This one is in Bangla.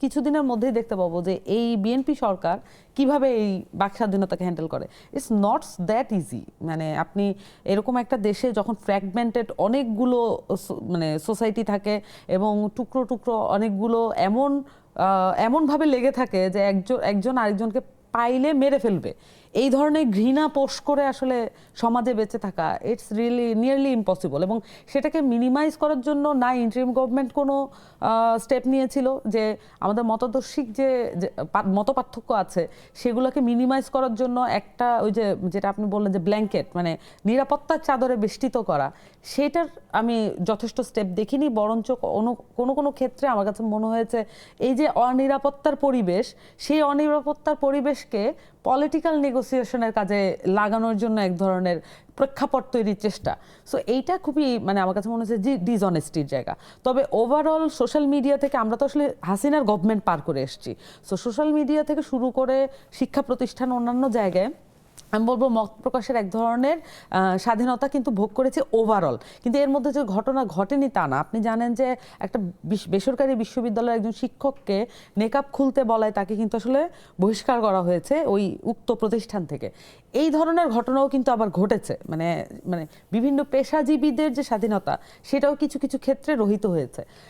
কিছুদিনের মধ্যেই দেখতে পাবো যে এই বিএনপি সরকার কিভাবে এই বাক স্বাধীনতাকে হ্যান্ডেল করে। It's not that easy. মানে আপনি এরকম একটা দেশে যখন ফ্র্যাগমেন্টেড অনেকগুলো মানে সোসাইটি থাকে এবং টুকরো টুকরো অনেকগুলো এমনভাবে লেগে থাকে যে একজন আরেকজনকে পাইলে মেরে ফেলবে, এই ধরনের ঘৃণা পোষ করে আসলে সমাজে বেঁচে থাকা ইটস রিয়েলি নিয়ারলি ইম্পসিবল। এবং সেটাকে মিনিমাইজ করার জন্য না ইন্টারিম গভর্নমেন্ট কোনো স্টেপ নিয়েছিল যে আমাদের মতাদর্শিক যে মতপার্থক্য আছে সেগুলোকে মিনিমাইজ করার জন্য একটা ওই যে যেটা আপনি বললেন যে ব্ল্যাঙ্কেট মানে নিরাপত্তার চাদরে বেষ্টিত করা, সেটার আমি যথেষ্ট স্টেপ দেখিনি। বরঞ্চ কোনো কোনো ক্ষেত্রে আমার কাছে মনে হয়েছে এই যে অনিরাপত্তার পরিবেশ, সেই অনিরাপত্তার পরিবেশকে পলিটিক্যাল নেগোসিয়েশনের কাজে লাগানোর জন্য এক ধরনের প্রেক্ষাপট তৈরির চেষ্টা। সো এইটা খুবই মানে আমার কাছে মনে হচ্ছে যে ডিসঅনেস্টির জায়গা। তবে ওভারঅল সোশ্যাল মিডিয়া থেকে আমরা তো আসলে হাসিনার গভর্নমেন্ট পার করে এসেছি, সো সোশ্যাল মিডিয়া থেকে শুরু করে শিক্ষা প্রতিষ্ঠান অন্যান্য জায়গায় আমি বলবো মত প্রকাশের এক ধরনের স্বাধীনতা কিন্তু ভোগ করেছে ওভারঅল। কিন্তু এর মধ্যে যে ঘটনা ঘটেনি তা না। আপনি জানেন যে একটা বেসরকারি বিশ্ববিদ্যালয়ের একজন শিক্ষককে নেকাব খুলতে বলায় তাকে কিন্তু আসলে বহিষ্কার করা হয়েছে ওই উক্ত প্রতিষ্ঠান থেকে। এই ধরনের ঘটনাও কিন্তু আবার ঘটেছে। মানে মানে বিভিন্ন পেশাজীবীদের যে স্বাধীনতা সেটাও কিছু কিছু ক্ষেত্রে রহিত হয়েছে।